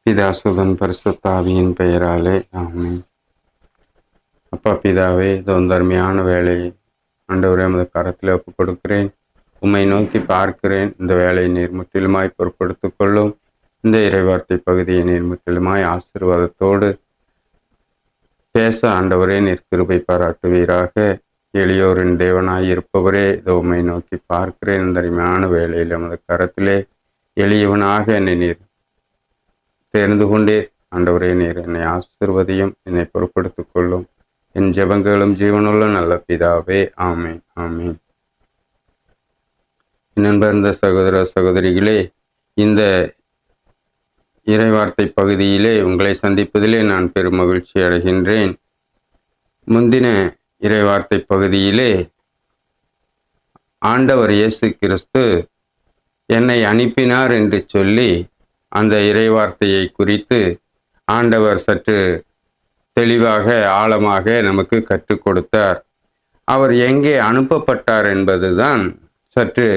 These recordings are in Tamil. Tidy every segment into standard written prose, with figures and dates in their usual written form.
பிதாசுதன் பரிசுத்த ஆவியின் பெயராலே ஆமென். அப்பா பிதாவே, தர்மையான வேலையை ஆண்டவரே உமது கரத்தில் ஒப்புக் கொடுக்கிறேன். உம்மை நோக்கி பார்க்கிறேன். இந்த வேலையை நீர் முற்றிலுமாய் பொறுப்படுத்திக் கொள்ளும். இந்த இறைவார்த்தை பகுதியை நீர் முற்றிலுமாய் ஆசீர்வாதத்தோடு பேச ஆண்டவரே நீர் கிருபை பாராட்டுவீராக. எளியோரின் தேவனாய் இருப்பவரே, உம்மை நோக்கி பார்க்கிறேன். இந்த அருமையான வேலையில் உமது கரத்திலே எளியவனாக என்னை நீர் தெரிந்து கொண்டே ஆண்டவரே, நீர் என்னை ஆசீர்வதியும், என்னை பொறுப்படுத்திக் கொள்ளும். என் ஜெபங்களும் ஜீவனுள்ள நல்ல பிதாவே, ஆமேன் ஆமேன். நண்பர்ந்த சகோதர சகோதரிகளே, இந்த இறைவார்த்தை பகுதியிலே உங்களை சந்திப்பதிலே நான் பெரும் மகிழ்ச்சி அடைகின்றேன். முந்தின இறைவார்த்தை பகுதியிலே ஆண்டவர் இயேசு கிறிஸ்து என்னை அனுப்பினார் என்று சொல்லி அந்த இறைவார்த்தையை குறித்து ஆண்டவர் சற்று தெளிவாக ஆழமாக நமக்கு கற்றுக் கொடுத்தார். அவர் எங்கே அனுப்பப்பட்டார் என்பதுதான் சற்று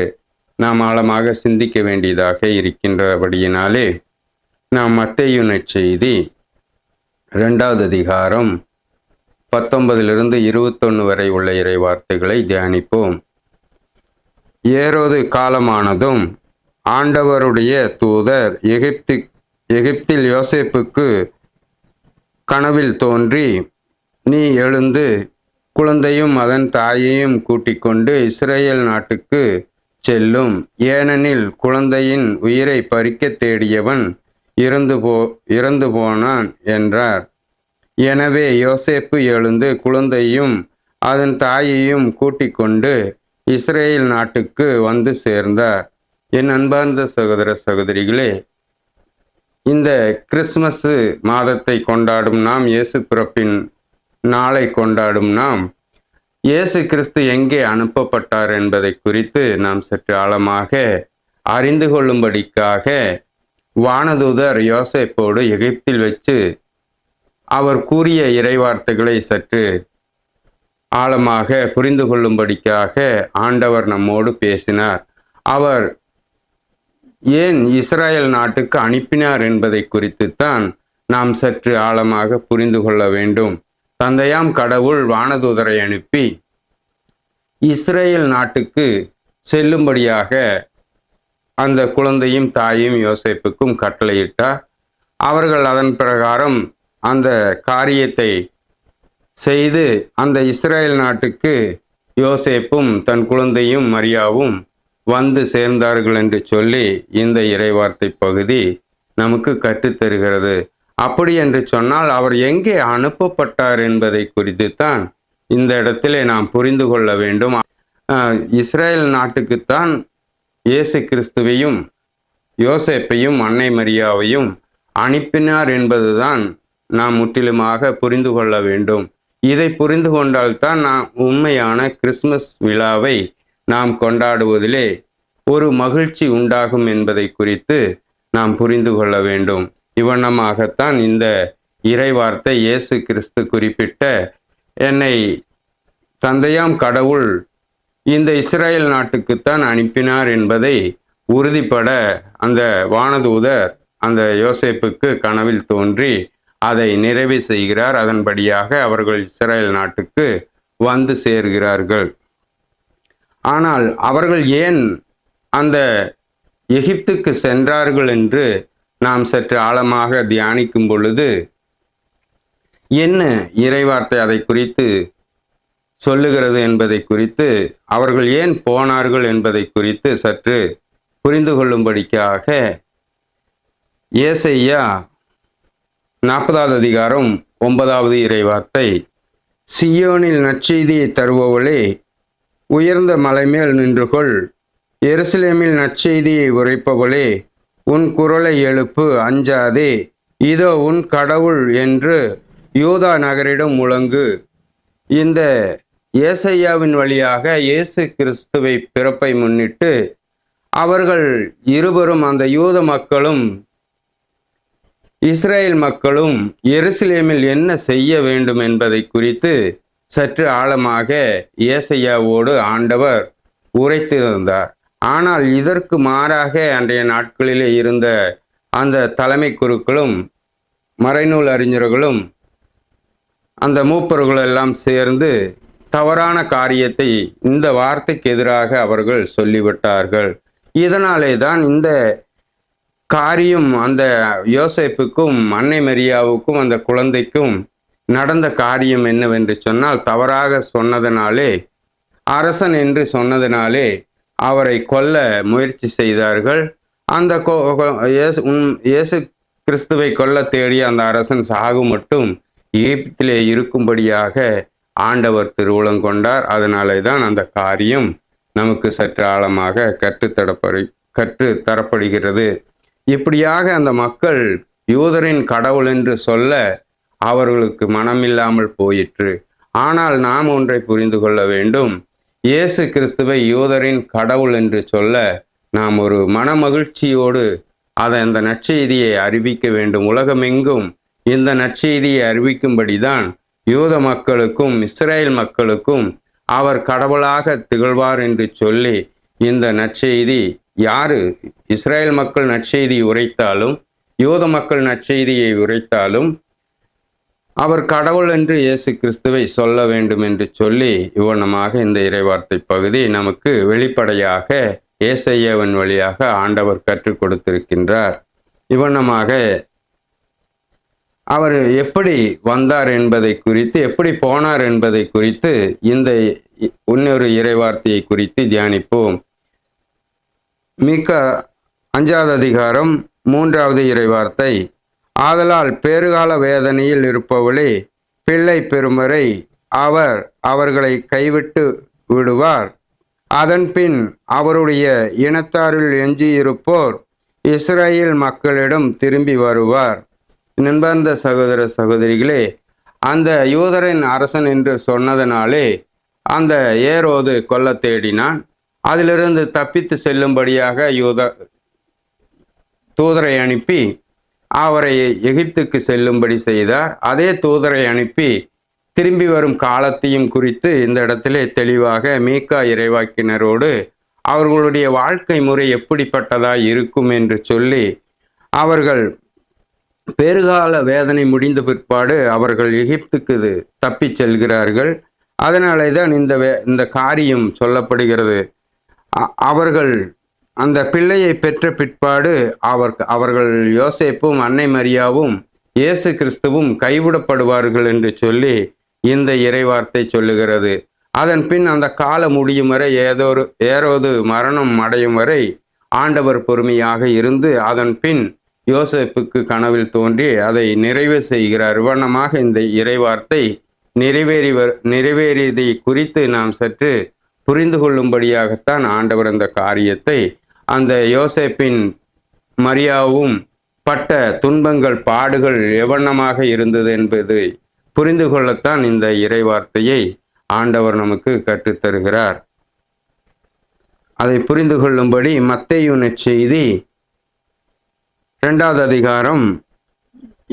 நாம் ஆழமாக சிந்திக்க வேண்டியதாக இருக்கின்றபடியினாலே நாம் மத்தேயு நற்செய்தி 2வது அதிகாரம் 19 21 வரை உள்ள இறைவார்த்தைகளை தியானிப்போம். ஏரோது காலமானதும் ஆண்டவருடைய தூதர் எகிப்தில் யோசேப்புக்கு கனவில் தோன்றி, நீ எழுந்து குழந்தையும் அதன் தாயையும் கூட்டிக் கொண்டு இஸ்ரேல் நாட்டுக்கு செல்லும், ஏனெனில் குழந்தையின் உயிரை பறிக்க தேடியவன் இறந்து போனான் என்றார். எனவே யோசேப்பு எழுந்து குழந்தையும் அதன் தாயையும் கூட்டிக் கொண்டு இஸ்ரேல் நாட்டுக்கு வந்து சேர்ந்தார். என் அன்பார்ந்த சகோதர சகோதரிகளே, இந்த கிறிஸ்துமஸ் மாதத்தை கொண்டாடும் நாம், இயேசு பிறப்பின் நாளை கொண்டாடும் நாம், இயேசு கிறிஸ்து எங்கே அனுப்பப்பட்டார் என்பதை குறித்து நாம் சற்று ஆழமாக அறிந்து கொள்ளும்படிக்காக வானதூதர் யோசேப்போடு எகிப்தில் வச்சு அவர் கூறிய இறைவார்த்தைகளை சற்று ஆழமாக புரிந்து கொள்ளும்படிக்காக ஆண்டவர் நம்மோடு பேசினார். அவர் ஏன் இஸ்ரேல் நாட்டுக்கு அனுப்பினார் என்பதை குறித்துத்தான் நாம் சற்று ஆழமாக புரிந்து கொள்ள வேண்டும். தந்தையாம் கடவுள் வானதூதரை அனுப்பி இஸ்ரேல் நாட்டுக்கு செல்லும்படியாக அந்த குழந்தையும் தாயும் யோசேப்புக்கும் கட்டளையிட்டார். அவர்கள் அதன் பிரகாரம் அந்த காரியத்தை செய்து அந்த இஸ்ரேல் நாட்டுக்கு யோசேப்பும் தன் குழந்தையும் மரியாவும் வந்து சேர்ந்தார்கள் என்று சொல்லி இந்த இறைவார்த்தை பகுதி நமக்கு கற்றுத்தருகிறது. அப்படி என்று சொன்னால் அவர் எங்கே அனுப்பப்பட்டார் என்பதை குறித்துத்தான் இந்த இடத்திலே நாம் புரிந்து கொள்ள வேண்டும். இஸ்ரேல் நாட்டுக்குத்தான் இயேசு கிறிஸ்துவையும் யோசேப்பையும் அன்னை மரியாவையும் அனுப்பினார் என்பதுதான் நாம் முற்றிலுமாக புரிந்து கொள்ள வேண்டும். இதை புரிந்து கொண்டால்தான் நாம் உண்மையான கிறிஸ்துமஸ் விழாவை நாம் கொண்டாடுவதிலே ஒரு மகிழ்ச்சி உண்டாகும் என்பதை குறித்து நாம் புரிந்து கொள்ள வேண்டும். இவ்வண்ணமாகத்தான் இந்த இறைவார்த்தை இயேசு கிறிஸ்து குறிப்பிட்ட, என்னை தந்தையாம் கடவுள் இந்த இஸ்ரேல் நாட்டுக்குத்தான் அனுப்பினார் என்பதை உறுதிப்பட அந்த வானதூதர் அந்த யோசேப்புக்கு கனவில் தோன்றி அதை நிறைவு செய்கிறார். அதன்படியாக அவர்கள் இஸ்ரேல் நாட்டுக்கு வந்து சேர்கிறார்கள். ஆனால் அவர்கள் ஏன் அந்த எகிப்துக்கு சென்றார்கள் என்று நாம் சற்று ஆழமாக தியானிக்கும் பொழுது என்ன இறைவார்த்தை அதை குறித்து சொல்லுகிறது என்பதை குறித்து, அவர்கள் ஏன் போனார்கள் என்பதை குறித்து சற்று புரிந்து கொள்ளும்படிக்காக ஏசாயா 40வது அதிகாரம் 9வது இறைவார்த்தை, சியோனில் நற்செய்தியை தருபவளே, உயர்ந்த மலைமேல் நின்று கொள், எருசலேமில் நற்செய்தியை உரைப்பவளே, உன் குரலை எழுப்பு, அஞ்சாதே, இதோ உன் கடவுள் என்று யூதா நகரிடம் முழங்கு. இந்த ஏசாயாவின் வழியாக இயேசு கிறிஸ்துவை பிறப்பை முன்னிட்டு அவர்கள் இருவரும், அந்த யூத மக்களும் இஸ்ரேல் மக்களும் எருசலேமில் என்ன செய்ய வேண்டும் என்பதை குறித்து சற்று ஆழமாக ஏசாயாவோடு ஆண்டவர் உரைத்திருந்தார். ஆனால் இதற்கு மாறாக அன்றைய நாட்களிலே இருந்த அந்த தலைமை குருக்களும் மறைநூல் அறிஞர்களும் அந்த மூப்பர்கள் எல்லாம் சேர்ந்து தவறான காரியத்தை இந்த வார்த்தைக்கு எதிராக அவர்கள் சொல்லிவிட்டார்கள். இதனாலே தான் இந்த காரியம் அந்த யோசேப்புக்கும் அன்னை மரியாவுக்கும் அந்த குழந்தைக்கும் நடந்த காரியம் என்னவென்று சொன்னால், தவறாக சொன்னதனாலே, அரசன் என்று சொன்னதனாலே அவரை கொல்ல முயற்சி செய்தார்கள். அந்த இயேசு கிறிஸ்துவை கொல்ல தேடிய அந்த அரசன் சாகு மட்டும் எகிப்திலே இருக்கும்படியாக ஆண்டவர் திருவுளம் கொண்டார். அதனாலே தான் அந்த காரியம் நமக்கு சற்று ஆழமாக கற்று தரப்படுகிறது. இப்படியாக அந்த மக்கள் யூதரின் கடவுள் என்று சொல்ல அவர்களுக்கு மனமில்லாமல் போயிற்று. ஆனால் நாம் ஒன்றை புரிந்து கொள்ள வேண்டும். இயேசு கிறிஸ்துவை யூதரின் கடவுள் என்று சொல்ல நாம் ஒரு மனமகிழ்ச்சியோடு அந்த நற்செய்தியை அறிவிக்க வேண்டும். உலகமெங்கும் இந்த நற்செய்தியை அறிவிக்கும்படிதான் யூத மக்களுக்கும் இஸ்ரேல் மக்களுக்கும் அவர் கடவுளாக திகழ்வார் என்று சொல்லி இந்த நற்செய்தி யாரு இஸ்ரேல் மக்கள் நற்செய்தி உரைத்தாலும் யூத மக்கள் நற்செய்தியை உரைத்தாலும் அவர் கடவுள் என்று இயேசு கிறிஸ்துவை சொல்ல வேண்டும் என்று சொல்லி இவ்வண்ணமாக இந்த இறைவார்த்தை பகுதி நமக்கு வெளிப்படையாக ஏசாயாவின் வழியாக ஆண்டவர் கற்றுக் கொடுத்திருக்கின்றார். இவ்வண்ணமாக அவர் எப்படி வந்தார் என்பதை குறித்து, எப்படி போனார் என்பதை குறித்து இந்த இன்னொரு இறைவார்த்தையை குறித்து தியானிப்போம். மீகா 5வது அதிகாரம் 3வது இறைவார்த்தை. ஆதலால் பேறுகால வேதனையில் இருப்பவளே, பிள்ளை பெறுமறை அவர் அவர்களை கைவிட்டு விடுவார். அதன்பின் அவருடைய இனத்தாரில் எஞ்சியிருப்போர் இஸ்ரேல் மக்களிடம் திரும்பி வருவார். நண்பர்ந்த சகோதர சகோதரிகளே, அந்த யூதரின் அரசன் என்று சொன்னதனாலே அந்த ஏரோது கொல்ல தேடினான். அதிலிருந்து தப்பித்து செல்லும்படியாக தூதரை அனுப்பி அவரை எகிப்துக்கு செல்லும்படி செய்தார். அதே தூதரை அனுப்பி திரும்பி வரும் காலத்தையும் குறித்து இந்த இடத்திலே தெளிவாக மீகா இறைவாக்கினரோடு அவர்களுடைய வாழ்க்கை முறை எப்படிப்பட்டதாய் இருக்கும் என்று சொல்லி, அவர்கள் பேறுகால வேதனை முடிந்த பிற்பாடு அவர்கள் எகிப்துக்கு தப்பிச் செல்கிறார்கள். அதனாலே தான் இந்த காரியம் சொல்லப்படுகிறது. அவர்கள் அந்த பிள்ளையை பெற்ற பிற்பாடு அவர்கள் யோசேப்பும் அன்னை மரியாவும் இயேசு கிறிஸ்துவும் கைவிடப்படுவார்கள் என்று சொல்லி இந்த இறைவார்த்தை சொல்லுகிறது. அதன் பின் அந்த காலம் முடியும் வரை ஏரோது மரணம் அடையும் வரை ஆண்டவர் பொறுமையாக இருந்து அதன் பின் யோசேப்புக்கு கனவில் தோன்றி அதை நிறைவு செய்கிறார். வண்ணமாக இந்த இறைவார்த்தை நிறைவேறியதை குறித்து நாம் சற்று புரிந்து கொள்ளும்படியாகத்தான் ஆண்டவர் அந்த காரியத்தை அந்த யோசேப்பின் மரியாவும் பட்ட துன்பங்கள் பாடுகள் எவ்வண்ணமாக இருந்தது என்பதை புரிந்து கொள்ளத்தான் இந்த இறைவார்த்தையை ஆண்டவர் நமக்கு கற்றுத்தருகிறார். அதை புரிந்து கொள்ளும்படி மத்தேயு நற்செய்தி 2வது அதிகாரம்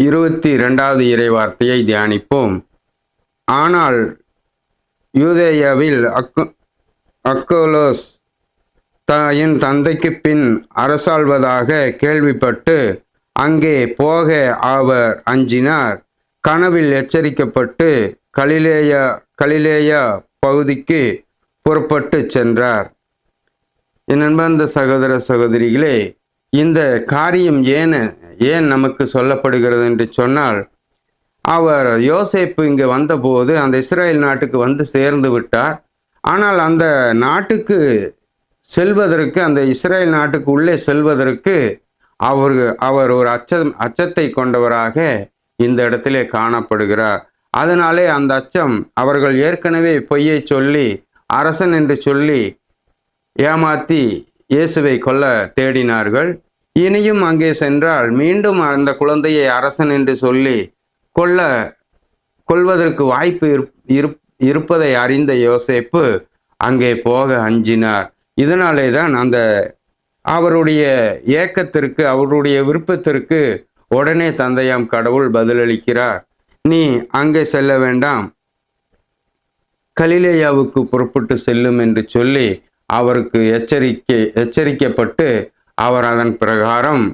22வது இறைவார்த்தையை தியானிப்போம். ஆனால் யூதேயாவில் அக்கோலோஸ் என் தந்தைக்கு பின் அரசாள்வதாக கேள்விப்பட்டு அங்கே போக அவர் அஞ்சினார். கனவில் எச்சரிக்கப்பட்டு கலிலேயா பகுதிக்கு புறப்பட்டு சென்றார். என் அன்பார்ந்த சகோதர சகோதரிகளே, இந்த காரியம் ஏன் நமக்கு சொல்லப்படுகிறது என்று சொன்னால், அவர் யோசேப்பு இங்கே வந்தபோது அந்த இஸ்ரேல் நாட்டுக்கு வந்து சேர்ந்து விட்டார். ஆனால் அந்த நாட்டுக்கு செல்வதற்கு, அந்த இஸ்ரேல் நாட்டுக்கு உள்ளே செல்வதற்கு அவர் ஒரு அச்சத்தை கொண்டவராக இந்த இடத்திலே காணப்படுகிறார். அதனாலே அந்த அச்சம், அவர்கள் ஏற்கனவே பொய்யை சொல்லி அரசன் என்று சொல்லி ஏமாத்தி இயேசுவை கொல்ல தேடினார்கள். இனியும் அங்கே சென்றால் மீண்டும் அந்த குழந்தையை அரசன் என்று சொல்லி கொல்வதற்கு வாய்ப்பு இருப்பதை அறிந்த யோசேப்பு அங்கே போக அஞ்சினார். இதனாலே தான் அவருடைய ஏக்கத்திற்கு, அவருடைய விருப்பத்திற்கு உடனே தந்தையாம் கடவுள் பதிலளிக்கிறார். நீ அங்கே செல்ல வேண்டாம், கலிலேயாவுக்கு புறப்பட்டு செல்லும் என்று சொல்லி அவருக்கு எச்சரிக்கப்பட்டு அவர் அதன் பிரகாரம்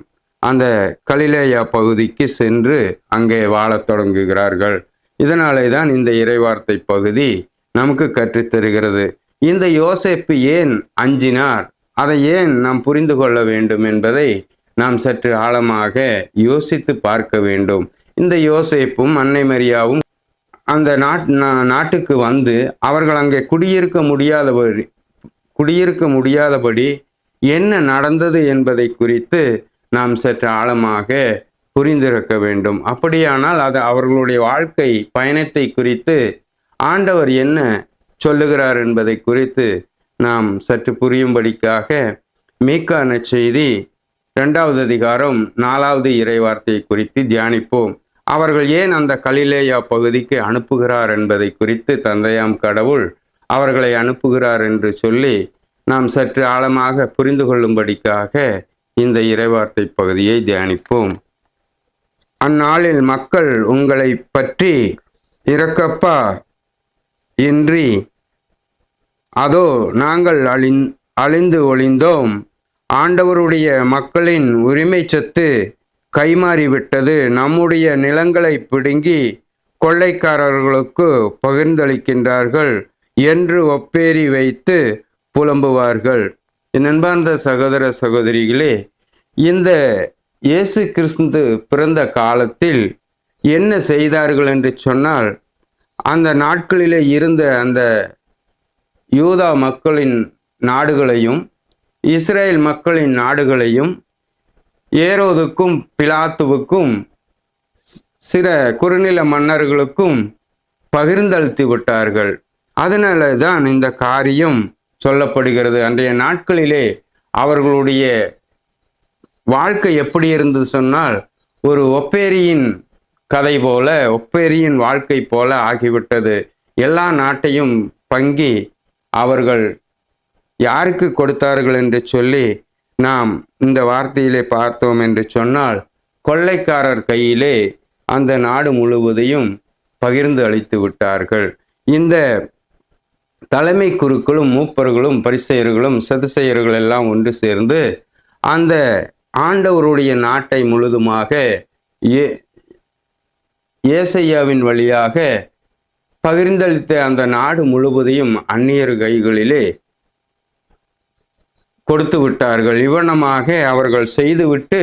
அந்த கலிலேயா பகுதிக்கு சென்று அங்கே வாழத் தொடங்குகிறார்கள். இதனாலே தான் இந்த இறைவார்த்தை பகுதி நமக்கு கற்றுத்தருகிறது. இந்த யோசேப்பு ஏன் அஞ்சினார், அதை ஏன் நாம் புரிந்து கொள்ள வேண்டும் என்பதை நாம் சற்று ஆழமாக யோசித்து பார்க்க வேண்டும். இந்த யோசேப்பும் அன்னை மரியாவும் அந்த நாட்டுக்கு வந்து அவர்கள் அங்கே குடியிருக்க முடியாதபடி என்ன நடந்தது என்பதை குறித்து நாம் சற்று ஆழமாக புரிந்திருக்க வேண்டும். அப்படியானால் அது அவர்களுடைய வாழ்க்கை பயணத்தை குறித்து ஆண்டவர் என்ன சொல்லுகிறார் என்பதை குறித்து நாம் சற்று புரியும்படிக்காக மீகா நற்செய்தி 2வது அதிகாரம் 4வது இறைவார்த்தையை குறித்து தியானிப்போம். அவர்கள் ஏன் அந்த கலிலேயா பகுதிக்கு அனுப்புகிறார் என்பதை குறித்து தந்தையாம் கடவுள் அவர்களை அனுப்புகிறார் என்று சொல்லி நாம் சற்று ஆழமாக புரிந்து கொள்ளும்படிக்காக இந்த இறைவார்த்தை பகுதியை தியானிப்போம். அந்நாளில் மக்கள் உங்களை பற்றி இரக்கப்பா இன்றி அதோ நாங்கள் அழிந்து ஒளிந்தோம், ஆண்டவருடைய மக்களின் உரிமை சொத்து கைமாறிவிட்டது, நம்முடைய நிலங்களை பிடுங்கி கொள்ளைக்காரர்களுக்கு பகிர்ந்தளிக்கின்றார்கள் என்று ஒப்பேரி வைத்து புலம்புவார்கள். என் அன்பார்ந்த சகோதர சகோதரிகளே, இந்த இயேசு கிறிஸ்து பிறந்த காலத்தில் என்ன செய்தார்கள் என்று சொன்னால், அந்த நாட்களிலே இருந்த அந்த யூதா மக்களின் நாடுகளையும் இஸ்ரேல் மக்களின் நாடுகளையும் ஏரோதுக்கும் பிலாத்துவுக்கும் சில குறுநில மன்னர்களுக்கும் பகிர்ந்தளித்து விட்டார்கள். அதனால தான் இந்த காரியம் சொல்லப்படுகிறது. அன்றைய நாட்களிலே அவர்களுடைய வாழ்க்கை எப்படி இருந்தது சொன்னால், ஒரு ஒப்பேரியின் கதை போல, ஒப்பேரியின் வாழ்க்கை போல ஆகிவிட்டது. எல்லா நாட்டையும் பங்கி அவர்கள் யாருக்கு கொடுத்தார்கள் என்று சொல்லி நாம் இந்த வார்த்தையிலே பார்த்தோம் என்று சொன்னால், கொள்ளைக்காரர் கையிலே அந்த நாடு முழுவதையும் பகிர்ந்து அளித்து விட்டார்கள். இந்த தலைமை குருக்களும் மூப்பர்களும் பரிசேயர்களும் சதுசேயர்கள் எல்லாம் ஒன்று சேர்ந்து அந்த ஆண்டவருடைய நாட்டை முழுதுமாக ஏசையாவின் வழியாக பகிர்ந்தளித்த அந்த நாடு முழுவதையும் அந்நியர் கைகளிலே கொடுத்து விட்டார்கள். இவ்வண்ணமாக அவர்கள் செய்துவிட்டு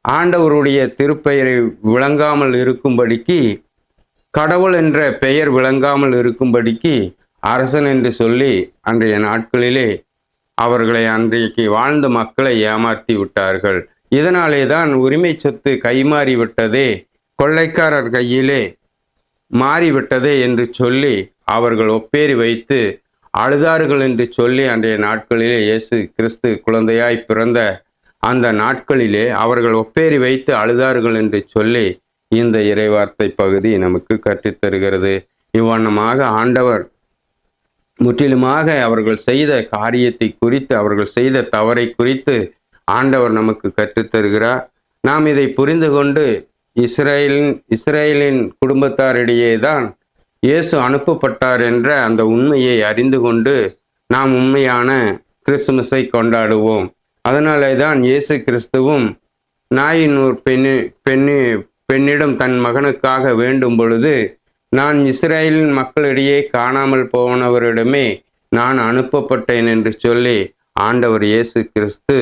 ஆண்டவருடைய திருப்பெயரை விளங்காமல் இருக்கும்படிக்கு, கடவுள் என்ற பெயர் விளங்காமல் இருக்கும்படிக்கு அரசன் என்று சொல்லி அன்றைய நாட்களிலே அவர்களை அன்றைக்கு வாழ்ந்த மக்களை ஏமாற்றி விட்டார்கள். இதனாலே தான் உரிமை சொத்து கைமாறிவிட்டதே, கொள்ளைக்காரர் கையிலே மாறிவிட்டதே என்று சொல்லி அவர்கள் ஒப்பேரி வைத்து அழுதார்கள் என்று சொல்லி அன்றைய நாட்களிலே இயேசு கிறிஸ்து குழந்தையாய் பிறந்த அந்த நாட்களிலே அவர்கள் ஒப்பேரி வைத்து அழுதார்கள் என்று சொல்லி இந்த இறைவார்த்தை பகுதி நமக்கு கற்றுத்தருகிறது. இவ்வண்ணமாக ஆண்டவர் முற்றிலுமாக அவர்கள் செய்த காரியத்தை குறித்து, அவர்கள் செய்த தவறை குறித்து ஆண்டவர் நமக்கு கற்றுத்தருகிறார். நாம் இதை புரிந்து கொண்டு இஸ்ரேலின் குடும்பத்தாரிடையே தான் இயேசு அனுப்பப்பட்டார் என்ற அந்த உண்மையை அறிந்து கொண்டு நாம் உண்மையான கிறிஸ்துமஸை கொண்டாடுவோம். அதனாலே தான் இயேசு கிறிஸ்துவும் நாயின் ஒரு பெண்ணிடம் தன் மகனுக்காக வேண்டும் பொழுது, நான் இஸ்ரேலின் மக்களிடையே காணாமல் போனவரிடமே நான் அனுப்பப்பட்டேன் என்று சொல்லி ஆண்டவர் இயேசு கிறிஸ்து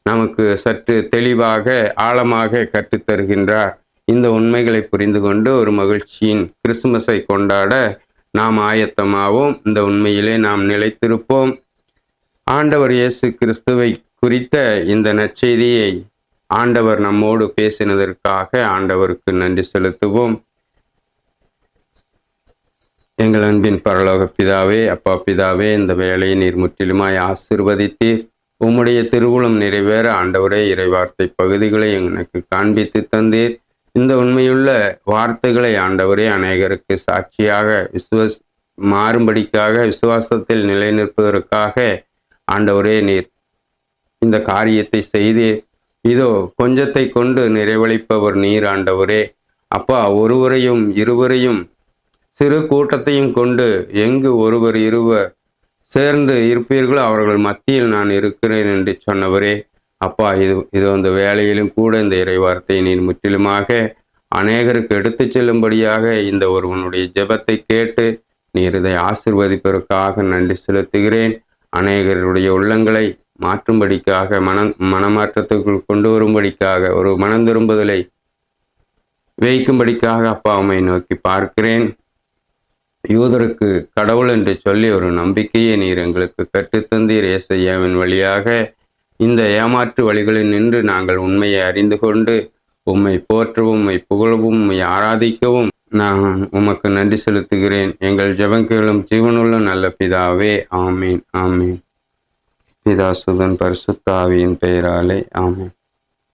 நமக்கு சற்று தெளிவாக ஆழமாக கற்றுத்தருகின்றார். இந்த உண்மைகளை புரிந்து கொண்டு ஒரு மகிழ்ச்சியின் கிறிஸ்துமஸை கொண்டாட நாம் ஆயத்தமாவோம். இந்த உண்மையிலே நாம் நிலைத்திருப்போம். ஆண்டவர் இயேசு கிறிஸ்துவை குறித்த இந்த நற்செய்தியை ஆண்டவர் நம்மோடு பேசினதற்காக ஆண்டவருக்கு நன்றி செலுத்துவோம். எங்கள் அன்பின் பரலோக பிதாவே, அப்பா பிதாவே, இந்த வேலையை நீர் முற்றிலுமாய் ஆசீர்வதித்தீர். உம்முடைய திருவுளம் நிறைவேற ஆண்டவரே இறைவார்த்தை பகுதிகளை எனக்கு காண்பித்து தந்தீர். இந்த உண்மையுள்ள வார்த்தைகளை ஆண்டவரே அநேகருக்கு சாட்சியாக மாறும்படிக்காக விசுவாசத்தில் நிலைநிற்பதற்காக ஆண்டவரே நீர் இந்த காரியத்தை செய்தீர். இதோ கொஞ்சத்தை கொண்டு நிறைவளிப்பவர் நீர் ஆண்டவரே. அப்பா, ஒருவரையும் இருவரையும் சிறு கூட்டத்தையும் கொண்டு எங்கு ஒருவர் இருவர் சேர்ந்து இருப்பீர்களோ அவர்கள் மத்தியில் நான் இருக்கிறேன் என்று சொன்னவரே, அப்பா இது அந்த வேலையிலும் கூட இந்த இறைவார்த்தையை நீர் முற்றிலுமாக அநேகருக்கு எடுத்துச் செல்லும்படியாக இந்த ஒருவனுடைய ஜெபத்தை கேட்டு நீர் இதை ஆசிர்வதிப்பதற்காக நன்றி செலுத்துகிறேன். அநேகருடைய உள்ளங்களை மாற்றும்படிக்காக மனமாற்றத்துக்குள் கொண்டு வரும்படிக்காக ஒரு மனம் திரும்புதலை வைக்கும்படிக்காக அப்பா உம்மை நோக்கி பார்க்கிறேன். யூதருக்கு கடவுள் என்று சொல்லி ஒரு நம்பிக்கையை நீர் எங்களுக்கு கற்றுத்தந்தீர். ஏசையாவின் வழியாக இந்த ஏமாற்று வழிகளில் நின்று நாங்கள் உண்மையை அறிந்து கொண்டு உம்மை போற்றவும் உம்மை புகழவும் உம்மை ஆராதிக்கவும் நான் உமக்கு நன்றி செலுத்துகிறேன். எங்கள் ஜெபங்களும் ஜீவனுள்ள நல்ல பிதாவே, ஆமீன் ஆமீன். பிதா சுதன் பரிசுத்த ஆவியின் பெயராலே ஆமீன்.